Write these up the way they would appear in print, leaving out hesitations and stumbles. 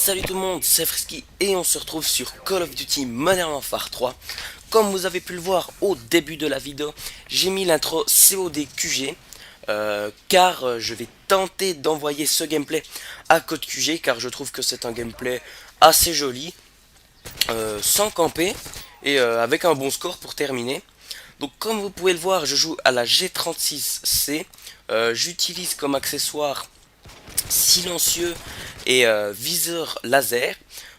Salut tout le monde, c'est Frisky et on se retrouve sur Call of Duty Modern Warfare 3. Comme vous avez pu le voir au début de la vidéo, j'ai mis l'intro COD QG car je vais tenter d'envoyer ce gameplay à Code QG car je trouve que c'est un gameplay assez joli, sans camper et avec un bon score pour terminer. Donc comme vous pouvez le voir, je joue à la G36C, j'utilise comme accessoire silencieux et viseur laser.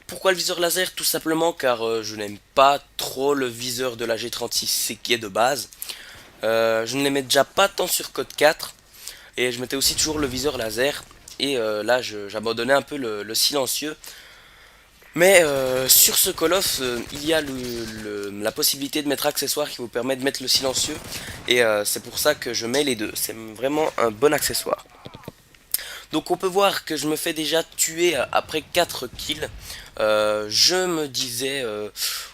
Pourquoi le viseur laser? Tout simplement car je n'aime pas trop le viseur de la G36C qui est de base. Je ne l'aimais déjà pas tant sur Code 4 et je mettais aussi toujours le viseur laser. Et là j'abandonnais un peu le silencieux. Mais sur ce Call of, il y a la possibilité de mettre accessoire qui vous permet de mettre le silencieux. Et c'est pour ça que je mets les deux. C'est vraiment un bon accessoire. Donc on peut voir que je me fais déjà tuer après 4 kills. Je me disais,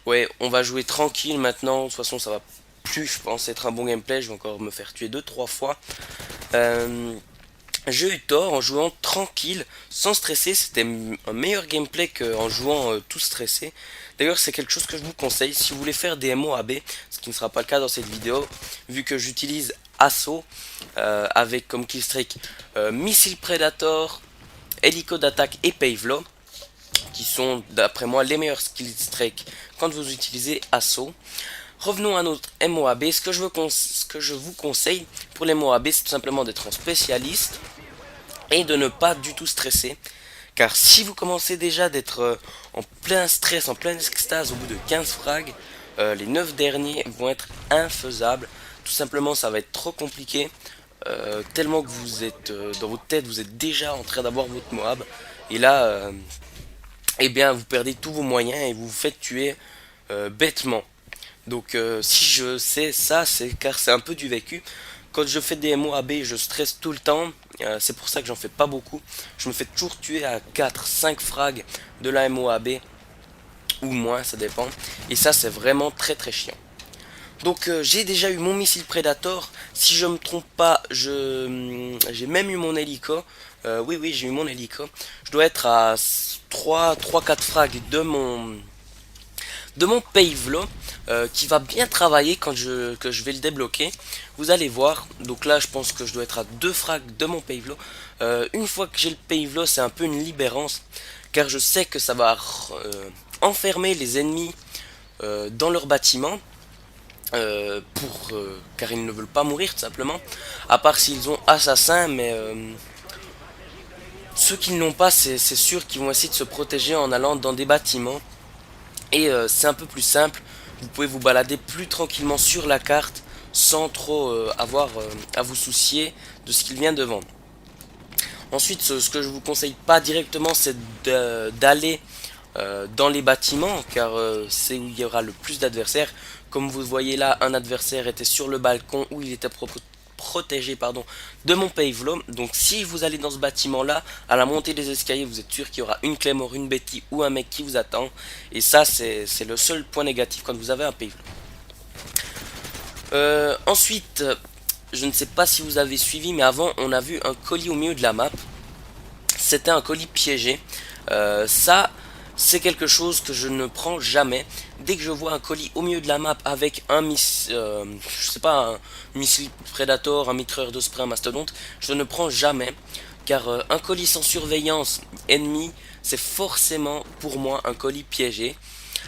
ouais, on va jouer tranquille maintenant. De toute façon, ça va plus, je pense, être un bon gameplay. Je vais encore me faire tuer 2-3 fois. J'ai eu tort en jouant tranquille, sans stresser. C'était un meilleur gameplay qu'en jouant tout stressé. D'ailleurs, c'est quelque chose que je vous conseille si vous voulez faire des MOAB, ce qui ne sera pas le cas dans cette vidéo, vu que j'utilise Assaut avec comme killstreak Missile Predator, Hélico d'attaque et Pavelo, qui sont d'après moi les meilleurs killstreaks quand vous utilisez Assaut. Revenons à notre MOAB. Ce que je vous conseille pour les MOAB, c'est tout simplement d'être un spécialiste et de ne pas du tout stresser. Car si vous commencez déjà d'être en plein stress, en pleine extase au bout de 15 frags, les 9 derniers vont être infaisables. Tout simplement, ça va être trop compliqué. Tellement que vous êtes dans votre tête, vous êtes déjà en train d'avoir votre Moab. Et là, eh bien, vous perdez tous vos moyens et vous vous faites tuer bêtement. Donc si je sais ça, c'est car c'est un peu du vécu. Quand je fais des MOAB, je stresse tout le temps. C'est pour ça que j'en fais pas beaucoup. Je me fais toujours tuer à 4-5 frags de la MOAB. Ou moins, ça dépend. Et ça, c'est vraiment très très chiant. Donc j'ai déjà eu mon missile Predator. Si je me trompe pas, j'ai même eu mon hélico. Oui, j'ai eu mon hélico. Je dois être à 3-4 frags de mon Pavelo qui va bien travailler quand que je vais le débloquer. Vous allez voir. Donc là, je pense que je dois être à 2 frags de mon Pavelo. Une fois que j'ai le Pavelo, c'est un peu une libérance. Car je sais que ça va enfermer les ennemis dans leur bâtiment. Car ils ne veulent pas mourir tout simplement. À part s'ils ont assassin, mais ceux qui ne l'ont pas, c'est sûr qu'ils vont essayer de se protéger en allant dans des bâtiments. Et c'est un peu plus simple, vous pouvez vous balader plus tranquillement sur la carte sans trop avoir à vous soucier de ce qu'il vient devant. Ensuite, ce que je vous conseille pas directement, c'est d'aller dans les bâtiments, car c'est où il y aura le plus d'adversaires. Comme vous voyez là, un adversaire était sur le balcon où il était protégé de mon Pavelo. Donc si vous allez dans ce bâtiment là, à la montée des escaliers, vous êtes sûr qu'il y aura une Claymore, une Betty ou un mec qui vous attend. Et ça, c'est le seul point négatif quand vous avez un Pavelo. Ensuite, je ne sais pas si vous avez suivi, mais avant on a vu un colis au milieu de la map. C'était un colis piégé. Ça, c'est quelque chose que je ne prends jamais. Dès que je vois un colis au milieu de la map avec un missile, je sais pas, un missile Predator, un mitrailleur de spray, un mastodonte, je ne prends jamais. Car un colis sans surveillance ennemi, c'est forcément pour moi un colis piégé.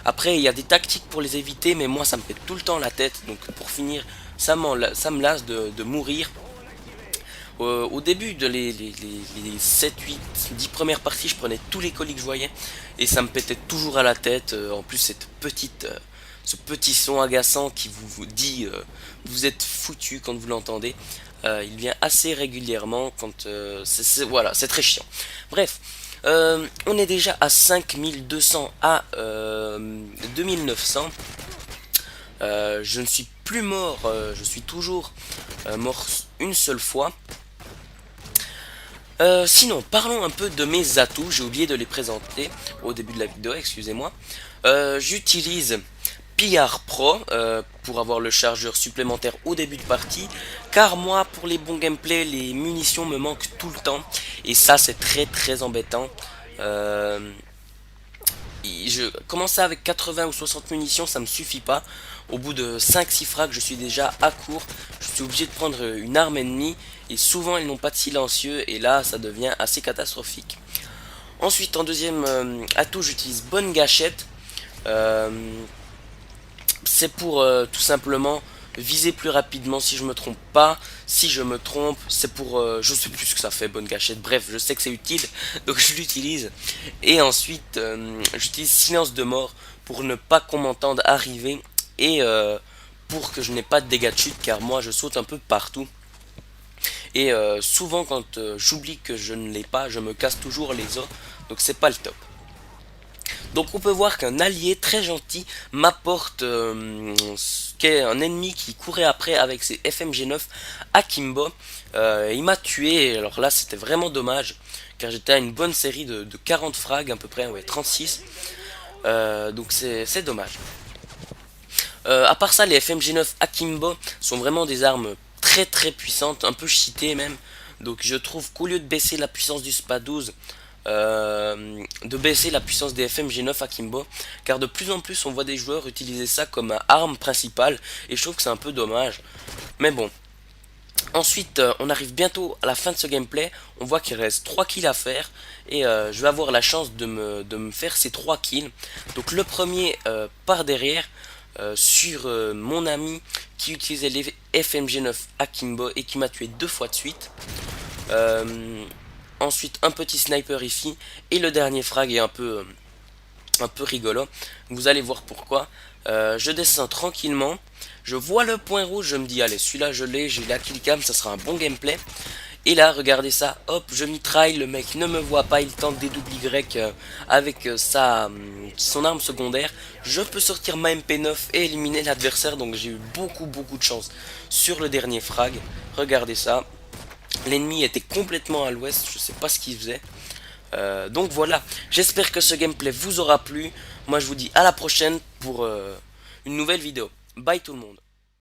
Après, il y a des tactiques pour les éviter, mais moi ça me fait tout le temps la tête. Donc pour finir, ça me lasse de mourir. Au début de les 7, 8, 10 premières parties, je prenais tous les colis que je voyais et ça me pétait toujours à la tête. En plus, ce petit son agaçant qui vous dit vous êtes foutu quand vous l'entendez, il vient assez régulièrement quand voilà, c'est très chiant. Bref, on est déjà à 5200 à 2900. Je ne suis plus mort, je suis toujours mort une seule fois. Sinon, parlons un peu de mes atouts. J'ai oublié de les présenter au début de la vidéo, excusez-moi. J'utilise PR Pro pour avoir le chargeur supplémentaire au début de partie. Car moi, pour les bons gameplays, les munitions me manquent tout le temps. Et ça, c'est très très embêtant. je commençais avec 80 ou 60 munitions, ça me suffit pas. Au bout de 5-6 frags, je suis déjà à court. Je suis obligé de prendre une arme ennemie. Et souvent, ils n'ont pas de silencieux. Et là, ça devient assez catastrophique. Ensuite, en deuxième atout, j'utilise bonne gâchette. Euh, c'est pour tout simplement viser plus rapidement si je me trompe pas. Si je me trompe, c'est pour je sais plus ce que ça fait bonne gâchette. Bref, je sais que c'est utile, donc je l'utilise. Et ensuite, j'utilise silence de mort pour ne pas qu'on m'entende arriver et pour que je n'ai pas de dégâts de chute, car moi je saute un peu partout. Et souvent quand j'oublie que je ne l'ai pas, je me casse toujours les os, donc c'est pas le top. Donc on peut voir qu'un allié très gentil m'apporte qu'est un ennemi qui courait après avec ses FMG9 Akimbo. Il m'a tué, alors là c'était vraiment dommage, car j'étais à une bonne série de 40 frags à peu près, ouais 36. Donc c'est dommage. À part ça, les FMG9 Akimbo sont vraiment des armes très très puissantes, un peu cheatées même. Donc je trouve qu'au lieu de baisser la puissance du SPA 12, de baisser la puissance des FMG9 Akimbo, car de plus en plus on voit des joueurs utiliser ça comme arme principale, et je trouve que c'est un peu dommage. Mais bon. Ensuite, on arrive bientôt à la fin de ce gameplay, on voit qu'il reste 3 kills à faire, et je vais avoir la chance de me faire ces 3 kills. Donc le premier par derrière, sur mon ami qui utilisait les FMG9 Akimbo et qui m'a tué 2 fois de suite. Ensuite un petit sniper ici, et le dernier frag est un peu rigolo. Vous allez voir pourquoi. Je descends tranquillement. Je vois le point rouge. Je me dis, allez, celui-là, je l'ai. J'ai la killcam. Ça sera un bon gameplay. Et là, regardez ça. Hop, je mitraille. Le mec ne me voit pas. Il tente des double Y avec son arme secondaire. Je peux sortir ma MP9 et éliminer l'adversaire. Donc, j'ai eu beaucoup de chance sur le dernier frag. Regardez ça. L'ennemi était complètement à l'ouest. Je sais pas ce qu'il faisait. Donc voilà, j'espère que ce gameplay vous aura plu. Moi je vous dis à la prochaine pour une nouvelle vidéo. Bye tout le monde.